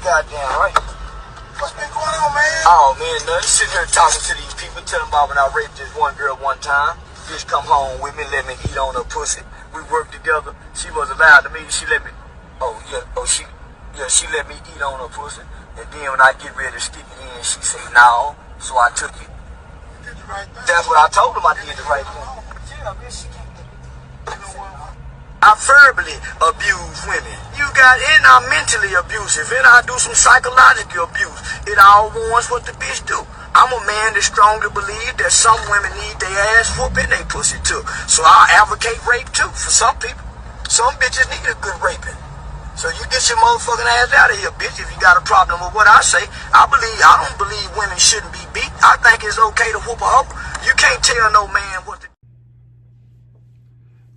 goddamn right. What's been going on, man? Oh, man, nothing. Sitting here talking to these people, telling about when I raped this one girl one time. Bitch come home with me, let me eat on her pussy. We worked together. She was allowed to me. She let me, she let me eat on her pussy. And then when I get ready to stick it in, she say no. So I took it. You did the right thing. That's what I told him. I did the right thing. Yeah, bitch, she can't. You know what? I verbally abuse women. And I'm mentally abusive, and I do some psychological abuse. It all warrants what the bitch do. I'm a man that strongly believes that some women need their ass whooped and they pussy too. So I advocate rape too for some people. Some bitches need a good raping. So you get your motherfucking ass out of here, bitch, if you got a problem with what I say. I don't believe women shouldn't be beat. I think it's okay to whoop a hoe. You can't tell no man what to do.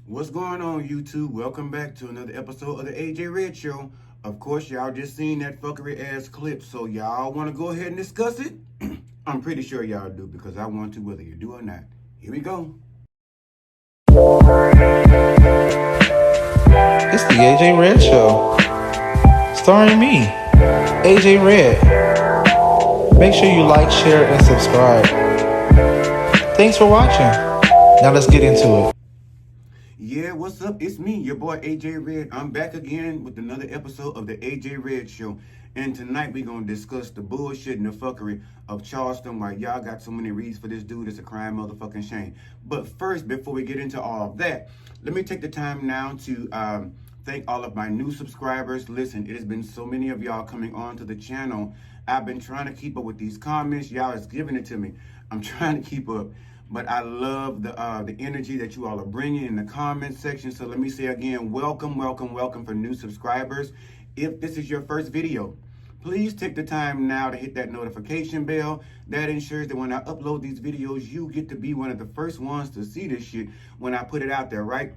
What's going on, YouTube? Welcome back to another episode of the AJ Red Show. Of course, y'all just seen that fuckery ass clip, so y'all want to go ahead and discuss it? I'm pretty sure y'all do, because I want to, whether you do or not. Here we go. It's the AJ Red Show, starring me, AJ Red. Make sure you like, share, and subscribe. Thanks for watching. Now let's get into it. Yeah, what's up? It's me, your boy AJ Red. I'm back again with another episode of the AJ Red Show. And tonight we're going to discuss the bullshit and the fuckery of Charleston White. Y'all got so many reads for this dude. It's a crime motherfucking shame. But first, before we get into all of that, let me take the time now to thank all of my new subscribers. Listen, it has been so many of y'all coming on to the channel. I've been trying to keep up with these comments. Y'all is giving it to me. I'm trying to keep up. But I love the energy that you all are bringing in the comment section. So let me say again, welcome, welcome, welcome for new subscribers. If this is your first video, please take the time now to hit that notification bell. That ensures that when I upload these videos, you get to be one of the first ones to see this shit when I put it out there, right?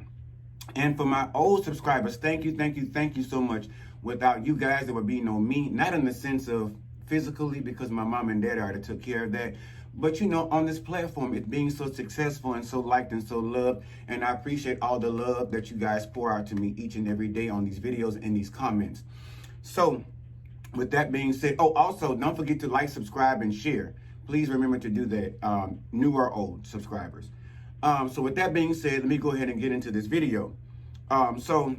And for my old subscribers, thank you, thank you, thank you so much. Without you guys, there would be no me. Not in the sense of physically, because my mom and dad already took care of that. But, you know, on this platform, it's being so successful and so liked and so loved. And I appreciate all the love that you guys pour out to me each and every day on these videos and these comments. So, with that being said, oh, also, don't forget to like, subscribe, and share. Please remember to do that, new or old subscribers. So, with that being said, let me go ahead and get into this video. So,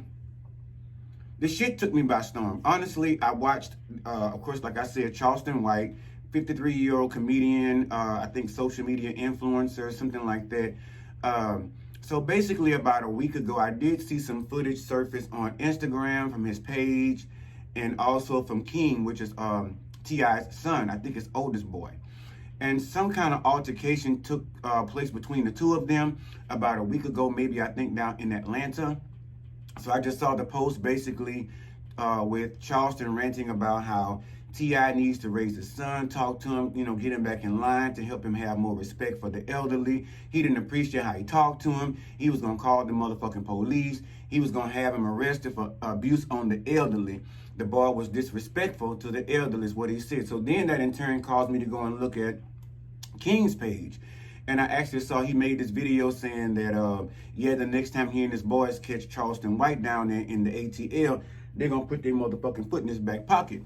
the shit took me by storm. Honestly, I watched, of course, like I said, Charleston White, 53-year-old comedian, I think social media influencer, something like that. So basically about a week ago, I did see some footage surface on Instagram from his page and also from King, which is T.I.'s son, I think his oldest boy. And some kind of altercation took place between the two of them about a week ago, maybe I think down in Atlanta. So I just saw the post basically with Charleston ranting about how T.I. needs to raise his son, talk to him, you know, get him back in line to help him have more respect for the elderly. He didn't appreciate how he talked to him. He was going to call the motherfucking police. He was going to have him arrested for abuse on the elderly. The boy was disrespectful to the elderly is what he said. So then that in turn caused me to go and look at King's page. And I actually saw he made this video saying that, yeah, the next time he and his boys catch Charleston White down there in the ATL, they're going to put their motherfucking foot in his back pocket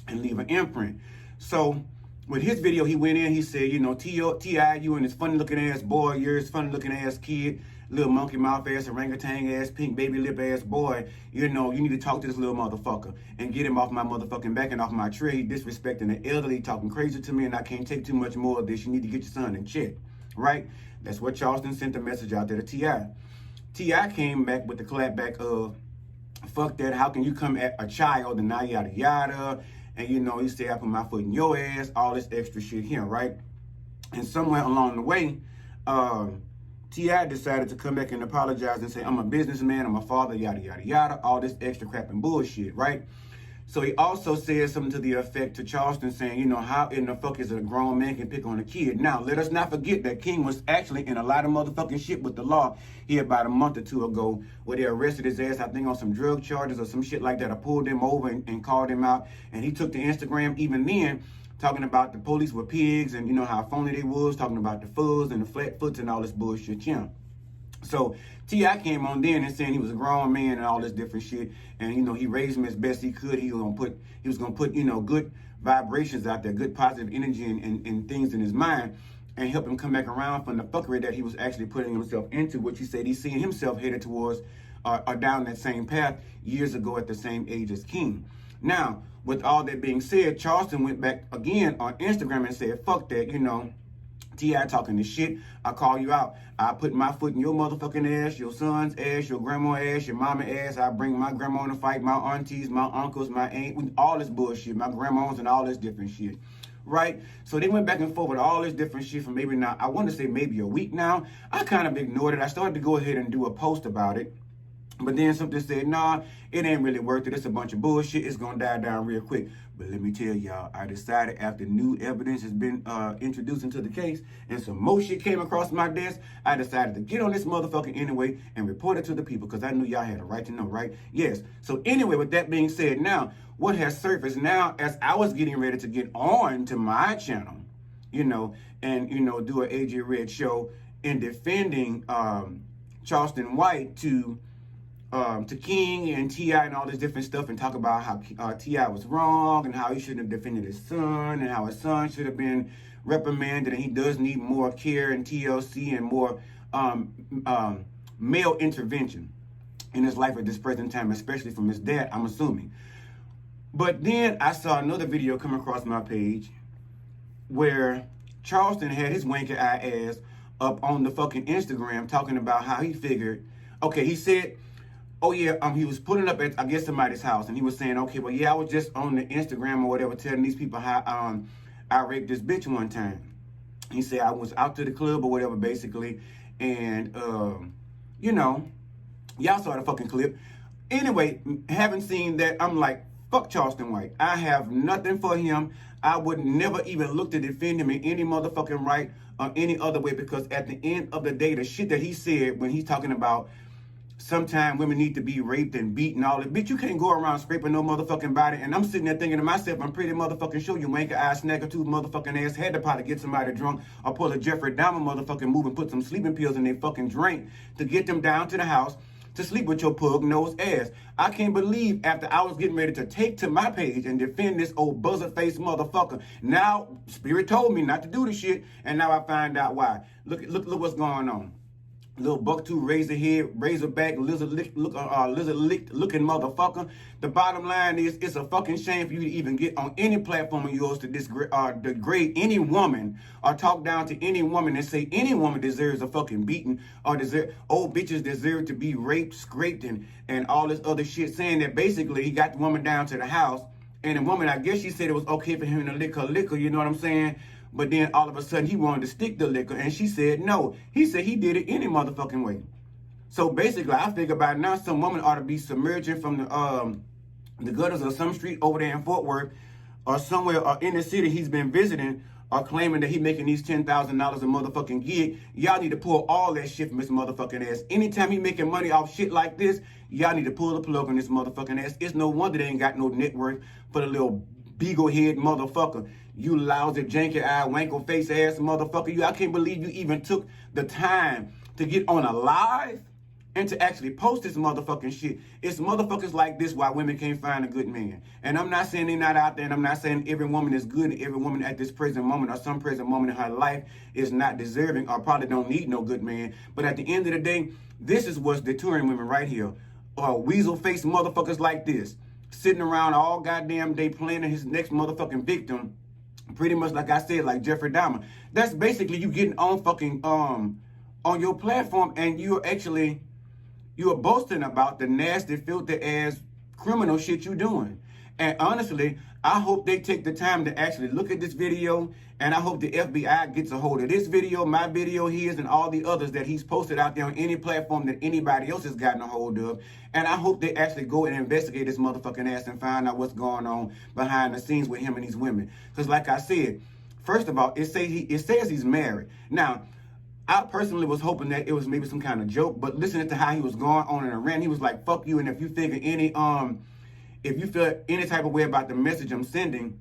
and leave an imprint. So with his video, he went in, he said, you know, T.I., you and this funny looking ass boy, you're this funny looking ass kid, little monkey mouth ass, orangutan ass, pink baby lip ass boy, you know, you need to talk to this little motherfucker and get him off my motherfucking back and off my tree. He disrespecting the elderly, talking crazy to me, and I can't take too much more of this. You need to get your son in check, right? That's what Charleston sent the message out there to T.I. T.I. came back with the clapback of, fuck that, how can you come at a child and now yada yada. And, you know, he said, I put my foot in your ass, all this extra shit here, right? And somewhere along the way, T.I. decided to come back and apologize and say, I'm a businessman, I'm a father, yada, yada, yada, all this extra crap and bullshit, right? So he also said something to the effect to Charleston saying, you know, how in the fuck is a grown man can pick on a kid? Now, let us not forget that King was actually in a lot of motherfucking shit with the law here about a month or two ago where they arrested his ass, I think, on some drug charges or some shit like that. I pulled him over and called him out. And he took to Instagram even then talking about the police were pigs and, you know, how phony they was, talking about the fuzz and the flat foots and all this bullshit, yeah. So T.I. came on then and saying he was a grown man and all this different shit, and he raised him as best he could. He was gonna put good vibrations out there, good positive energy and things in his mind, and help him come back around from the fuckery that he was actually putting himself into, which he said he's seeing himself headed towards or down that same path years ago at the same age as King. Now, with all that being said, Charleston went back again on Instagram and said, fuck that, T.I. talking this shit. I call you out. I put my foot in your motherfucking ass, your son's ass, your grandma's ass, your mama ass. I bring my grandma in the fight, my aunties, my uncles, my aunt, all this bullshit, my grandmas and all this different shit. Right? So they went back and forth with all this different shit for maybe now, I want to say maybe a week now. I kind of ignored it. I started to go ahead and do a post about it. But then something said, nah, it ain't really worth it. It's a bunch of bullshit. It's going to die down real quick. But let me tell y'all, I decided after new evidence has been introduced into the case and some more shit came across my desk, I decided to get on this motherfucker anyway and report it to the people because I knew y'all had a right to know, right? Yes. So anyway, with that being said, now, what has surfaced now as I was getting ready to get on to my channel, and, do an AJ Red show in defending Charleston White to King and T.I. and all this different stuff and talk about how T.I. was wrong and how he shouldn't have defended his son and how his son should have been reprimanded and he does need more care and TLC and more male intervention in his life at this present time, especially from his dad, I'm assuming. But then I saw another video come across my page where Charleston had his wanky eye ass up on the fucking Instagram talking about how he figured, okay, he said, oh yeah, he was pulling up at, I guess, somebody's house, and he was saying, okay, well, yeah, I was just on the Instagram or whatever telling these people how I raped this bitch one time. He said I was out to the club or whatever, basically, and, y'all saw the fucking clip. Anyway, having seen that, I'm like, fuck Charleston White. I have nothing for him. I would never even look to defend him in any motherfucking right or any other way, because at the end of the day, the shit that he said when he's talking about sometimes women need to be raped and beaten and all that. Bitch, you can't go around scraping no motherfucking body. And I'm sitting there thinking to myself, I'm pretty motherfucking sure you wanker ass snagger tooth motherfucking ass had to probably get somebody drunk or pull a Jeffrey Dahmer motherfucking move and put some sleeping pills in their fucking drink to get them down to the house to sleep with your pug nose ass. I can't believe after I was getting ready to take to my page and defend this old buzzard face motherfucker. Now, Spirit told me not to do the shit, and now I find out why. Look what's going on. Little bucktooth, razorback, lizard licked looking motherfucker. The bottom line is, it's a fucking shame for you to even get on any platform of yours to degrade any woman or talk down to any woman and say any woman deserves a fucking beating or old bitches deserve to be raped, scraped, and all this other shit, saying that basically he got the woman down to the house, and the woman, I guess she said it was okay for him to lick her liquor, you know what I'm saying? But then all of a sudden he wanted to stick the liquor, and she said no. He said he did it any motherfucking way. So basically, I figure by now some woman ought to be submerging from the gutters of some street over there in Fort Worth or somewhere or in the city he's been visiting, or claiming that he making these $10,000 a motherfucking gig. Y'all need to pull all that shit from his motherfucking ass. Anytime he making money off shit like this, y'all need to pull the plug on this motherfucking ass. It's no wonder they ain't got no net worth for the little beagle head motherfucker. You lousy, janky eye, wankle face ass motherfucker. I can't believe you even took the time to get on a live and to actually post this motherfucking shit. It's motherfuckers like this why women can't find a good man. And I'm not saying they're not out there, and I'm not saying every woman is good, and every woman at this present moment or some present moment in her life is not deserving or probably don't need no good man. But at the end of the day, this is what's deterring women right here. Weasel face motherfuckers like this, sitting around all goddamn day planning his next motherfucking victim. Pretty much like I said, like Jeffrey Dahmer. That's basically you getting on fucking on your platform, and you're boasting about the nasty, filthy ass criminal shit you doing. And honestly, I hope they take the time to actually look at this video, and I hope the FBI gets a hold of this video, my video, his, and all the others that he's posted out there on any platform that anybody else has gotten a hold of. And I hope they actually go and investigate this motherfucking ass and find out what's going on behind the scenes with him and these women. Because like I said, first of all, it says he's married. Now, I personally was hoping that it was maybe some kind of joke, but listening to how he was going on in a rant, he was like, fuck you, and if you figure if you feel any type of way about the message I'm sending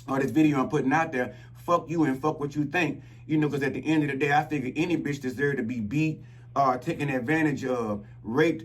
or this video I'm putting out there, fuck you and fuck what you think. Because at the end of the day, I figure any bitch deserves to be beat, taken advantage of, raped,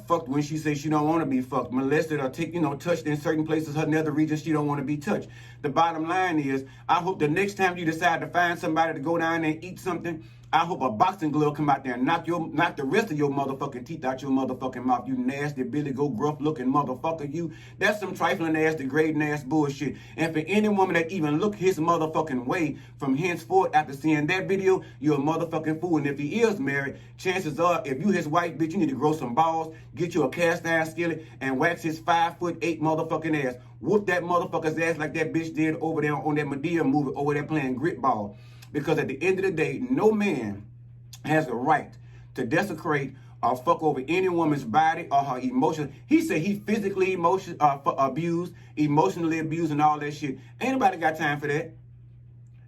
fucked when she says she don't want to be fucked, molested or touched in certain places, her nether regions she don't want to be touched. The bottom line is, I hope the next time you decide to find somebody to go down there and eat something, I hope a boxing glove come out there and knock the rest of your motherfucking teeth out your motherfucking mouth, you nasty Billy Go Gruff looking motherfucker, you. That's some trifling ass, degrading ass bullshit. And for any woman that even look his motherfucking way from henceforth after seeing that video, you're a motherfucking fool. And if he is married, chances are, if you his wife, bitch, you need to grow some balls, get you a cast iron skillet, and wax his 5'8" motherfucking ass. Whoop that motherfucker's ass like that bitch did over there on that Medea movie over there playing grit ball. Because at the end of the day, no man has the right to desecrate or fuck over any woman's body or her emotions. He said he physically abused, emotionally abused, and all that shit. Ain't nobody got time for that.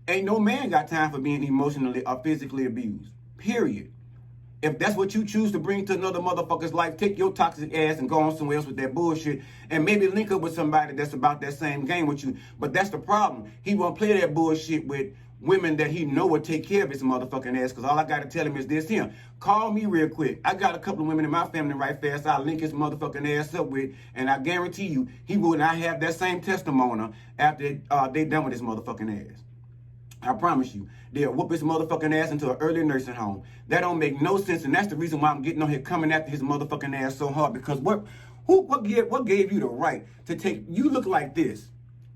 Ain't no man got time for being emotionally or physically abused. Period. If that's what you choose to bring to another motherfucker's life, take your toxic ass and go on somewhere else with that bullshit and maybe link up with somebody that's about that same game with you. But that's the problem. He won't play that bullshit with women that he know will take care of his motherfucking ass, because all I got to tell him is this here. Call me real quick. I got a couple of women in my family right fast I'll link his motherfucking ass up with, and I guarantee you he will not have that same testimony after they done with his motherfucking ass. I promise you, they'll whoop his motherfucking ass into an early nursing home. That don't make no sense, and that's the reason why I'm getting on here coming after his motherfucking ass so hard, because what gave you the right to take, you look like this.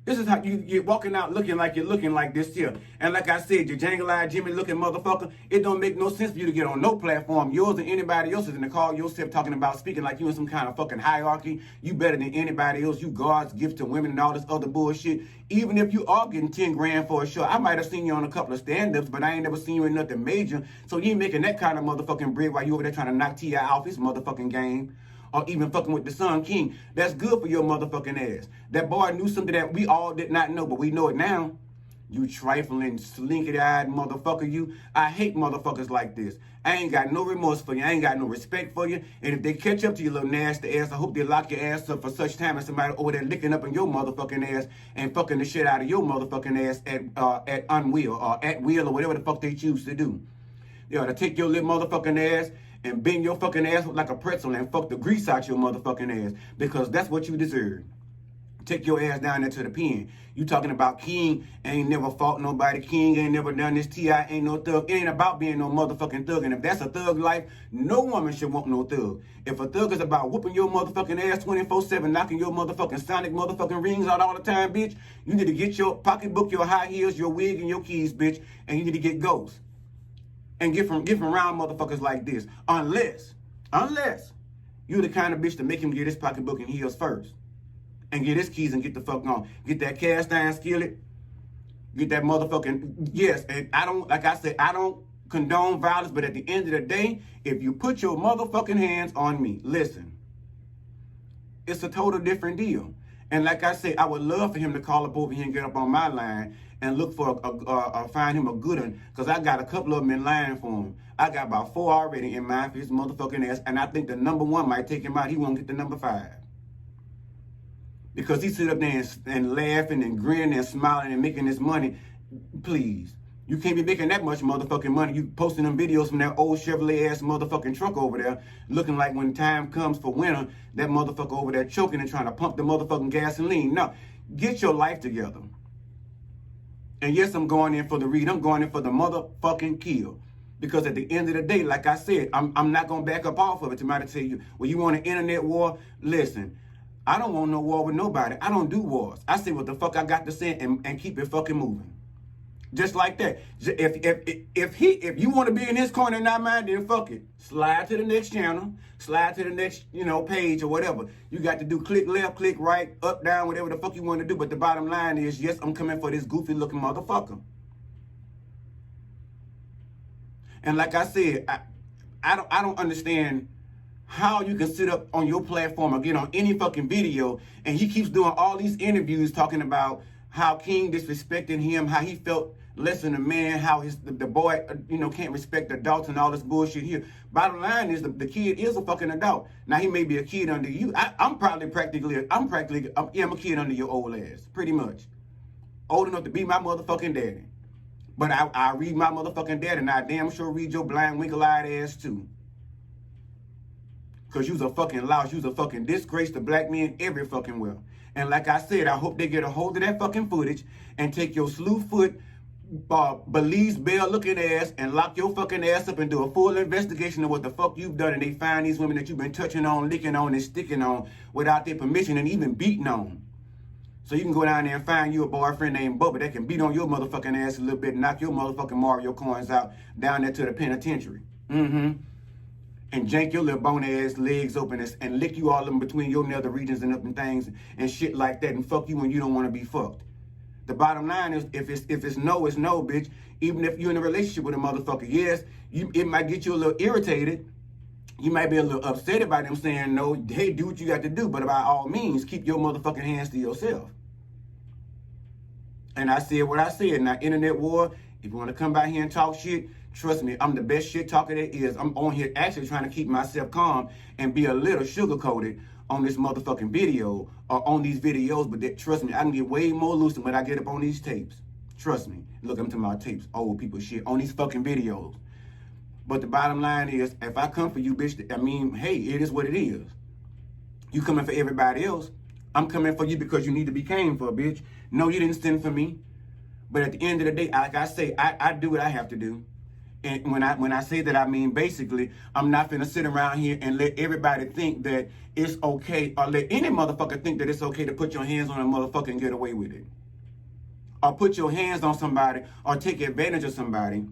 This is how you're walking out looking like you're looking like this here. And like I said, you jangle-eyed Jimmy looking motherfucker, it don't make no sense for you to get on no platform, yours or anybody else's, and to call yourself talking about speaking like you in some kind of fucking hierarchy. You better than anybody else. You God's gift to women and all this other bullshit. Even if you are getting 10 grand for a show, I might have seen you on a couple of stand-ups, but I ain't never seen you in nothing major. So you ain't making that kind of motherfucking bread while you over there trying to knock T.I. off his motherfucking game. Or even fucking with the Sun King. That's good for your motherfucking ass. That boy knew something that we all did not know, but we know it now. You trifling, slinky-eyed motherfucker, you. I hate motherfuckers like this. I ain't got no remorse for you. I ain't got no respect for you. And if they catch up to your little nasty ass, I hope they lock your ass up for such time as somebody over there licking up in your motherfucking ass and fucking the shit out of your motherfucking ass at unwill or at will or whatever the fuck they choose to do. They ought to take your little motherfucking ass and bend your fucking ass like a pretzel and fuck the grease out your motherfucking ass, because that's what you deserve. Take your ass down there to the pen. You talking about King ain't never fought nobody. King ain't never done this. T.I. ain't no thug. It ain't about being no motherfucking thug. And if that's a thug life, no woman should want no thug. If a thug is about whooping your motherfucking ass 24/7, knocking your motherfucking sonic motherfucking rings out all the time, bitch, you need to get your pocketbook, your high heels, your wig, and your keys, bitch, and you need to get ghosts. And get from around motherfuckers like this. Unless you're the kind of bitch to make him get his pocketbook and heels first. And get his keys and get the fuck on. Get that cast iron skillet. Get that motherfucking, yes, and I don't condone violence, but at the end of the day, if you put your motherfucking hands on me, listen, it's a total different deal. And like I said, I would love for him to call up over here and get up on my line and look for find him a good one, because I got a couple of them in line for him. I got about 4 already in mind for his motherfucking ass, and I think the number 1 might take him out. He won't get the number 5. Because he sit up there and laughing and grinning and smiling and making his money. Please. You can't be making that much motherfucking money. You posting them videos from that old Chevrolet ass motherfucking truck over there, looking like when time comes for winter, that motherfucker over there choking and trying to pump the motherfucking gasoline. No, get your life together. And yes, I'm going in for the read. I'm going in for the motherfucking kill. Because at the end of the day, like I said, I'm not going to back up off of it. Somebody tell you, well, you want an internet war? Listen, I don't want no war with nobody. I don't do wars. I say what the fuck I got to say and keep it fucking moving. Just like that. If you want to be in his corner and not mine, then fuck it. Slide to the next channel. Slide to the next, page or whatever. You got to do click left, click right, up, down, whatever the fuck you want to do. But the bottom line is, yes, I'm coming for this goofy looking motherfucker. And like I said, I don't understand how you can sit up on your platform or get on any fucking video and he keeps doing all these interviews talking about how King disrespecting him, how he felt less than a man, how the boy, can't respect adults and all this bullshit here. Bottom line is the kid is a fucking adult. Now he may be a kid under you. I'm a kid under your old ass, pretty much. Old enough to be my motherfucking daddy. But I read my motherfucking dad, and I damn sure read your blind winkle-eyed ass too. Because you's a fucking louse. You's a fucking disgrace to black men every fucking well. And like I said, I hope they get a hold of that fucking footage and take your slew foot, Belize Bell looking ass and lock your fucking ass up and do a full investigation of what the fuck you've done. And they find these women that you've been touching on, licking on, and sticking on without their permission and even beating on. So you can go down there and find you a boyfriend named Bubba that can beat on your motherfucking ass a little bit and knock your motherfucking Mario coins out down there to the penitentiary. And jank your little bone ass legs open and lick you all in between your nether regions and up and things and shit like that and fuck you when you don't want to be fucked. The bottom line is, if it's no, it's no, bitch. Even if you're in a relationship with a motherfucker, yes, it might get you a little irritated. You might be a little upset about them saying no. Hey, do what you got to do, but by all means, keep your motherfucking hands to yourself. And I said what I said. Now, internet war, if you want to come by here and talk shit, trust me, I'm the best shit talker there is. I'm on here actually trying to keep myself calm and be a little sugar-coated on this motherfucking video or on these videos. But trust me, I can get way more loose when I get up on these tapes. Trust me. Look, I'm talking about tapes, old people shit, on these fucking videos. But the bottom line is, if I come for you, bitch, I mean, hey, it is what it is. You coming for everybody else. I'm coming for you because you need to be came for, bitch. No, you didn't send for me. But at the end of the day, like I say, I do what I have to do. And when I say that, I mean, basically, I'm not finna sit around here and let everybody think that it's okay, or let any motherfucker think that it's okay to put your hands on a motherfucker and get away with it. Or put your hands on somebody or take advantage of somebody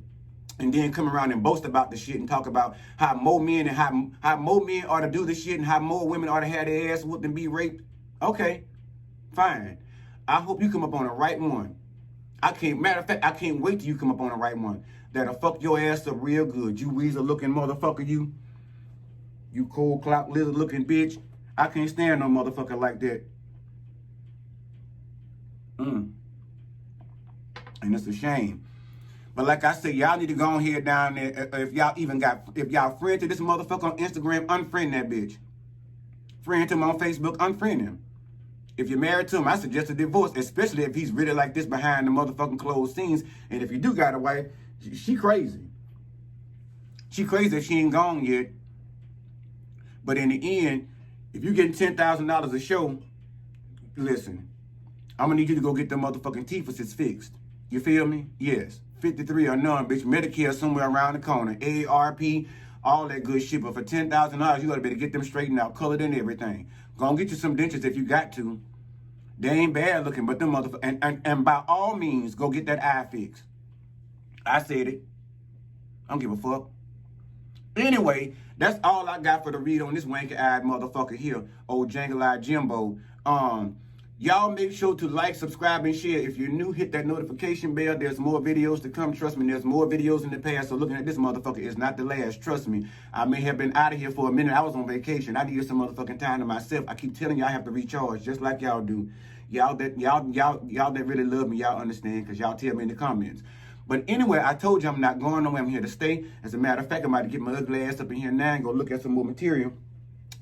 and then come around and boast about the shit and talk about how more men and how more men ought to do the shit and how more women ought to have their ass whooped and be raped. Okay, fine. I hope you come up on the right one. Matter of fact, I can't wait till you come up on the right one. That'll fuck your ass up real good. You weasel looking motherfucker, you cold clout lizard looking bitch. I can't stand no motherfucker like that. And it's a shame. But like I said, y'all need to go on here down there. If y'all friend to this motherfucker on Instagram, unfriend that bitch. Friend to him on Facebook, unfriend him. If you're married to him, I suggest a divorce, especially if he's really like this behind the motherfucking closed scenes. And if you do got a wife, she crazy. She crazy if she ain't gone yet. But in the end, if you're getting $10,000 a show, listen, I'm gonna need you to go get them motherfucking teethuses fixed. You feel me? Yes. 53 or none, bitch. Medicare somewhere around the corner. AARP, all that good shit. But for $10,000, you gotta better get them straightened out, colored and everything. Go and get you some dentures if you got to. They ain't bad looking, but them motherfuckers. And by all means, go get that eye fixed. I said it. I don't give a fuck. Anyway, that's all I got for the read on this wanky-eyed motherfucker here, old jangle-eyed Jimbo. Y'all make sure to like, subscribe, and share. If you're new, hit that notification bell. There's more videos to come. Trust me, there's more videos in the past. So looking at this motherfucker is not the last. Trust me. I may have been out of here for a minute. I was on vacation. I needed some motherfucking time to myself. I keep telling you I have to recharge, just like y'all do. Y'all that really love me, y'all understand, because y'all tell me in the comments. But anyway, I told you I'm not going nowhere. I'm here to stay. As a matter of fact, I'm about to get my ugly ass up in here now and go look at some more material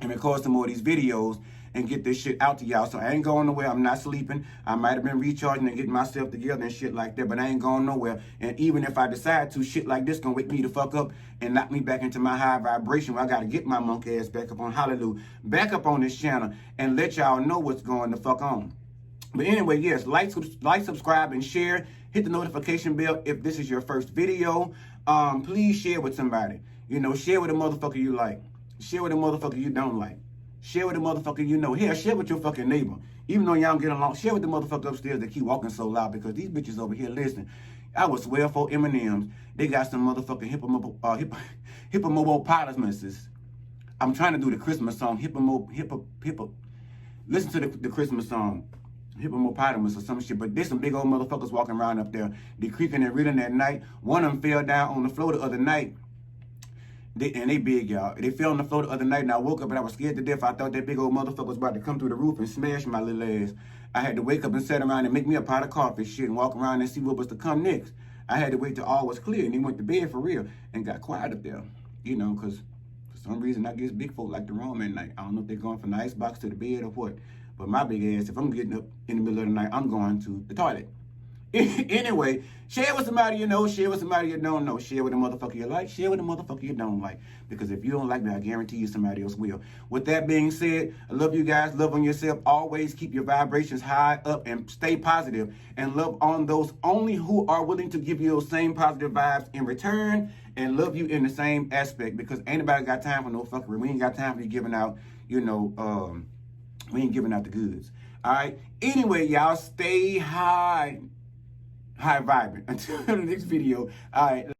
and record some more of these videos and get this shit out to y'all. So I ain't going nowhere. I'm not sleeping. I might have been recharging and getting myself together and shit like that, but I ain't going nowhere. And even if I decide to, shit like this gonna wake me the fuck up and knock me back into my high vibration where I gotta get my monkey ass back up on Hallelujah, back up on this channel and let y'all know what's going the fuck on. But anyway, yes, like, subscribe, and share. Hit the notification bell if this is your first video. Please share with somebody. You know, share with a motherfucker you like. Share with a motherfucker you don't like. Share with the motherfucker you know. Hell, share with your fucking neighbor. Even though y'all don't get along, share with the motherfucker upstairs that keep walking so loud, because these bitches over here, listen, I would swear for M&M's, they got some motherfucking hippopotamuses. I'm trying to do the Christmas song, listen to the Christmas song, hippopotamus or some shit, but there's some big old motherfuckers walking around up there. They creaking and reeling at night. One of them fell down on the floor the other night. They big, y'all. They fell on the floor the other night, and I woke up and I was scared to death. I thought that big old motherfucker was about to come through the roof and smash my little ass. I had to wake up and sit around and make me a pot of coffee shit and walk around and see what was to come next. I had to wait till all was clear, and he went to bed for real and got quiet up there. You know, because for some reason I guess big folk like to roam at night. I don't know if they're going from the icebox to the bed or what. But my big ass, if I'm getting up in the middle of the night, I'm going to the toilet. Anyway, share with somebody you know, share with somebody you don't know, share with a motherfucker you like, share with a motherfucker you don't like. Because if you don't like me, I guarantee you somebody else will. With that being said, I love you guys. Love on yourself. Always keep your vibrations high up and stay positive. And love on those only who are willing to give you those same positive vibes in return. And love you in the same aspect. Because ain't nobody got time for no fuckery. We ain't got time for you giving out, we ain't giving out the goods. All right. Anyway, y'all stay high vibrant. Until the next video. All right.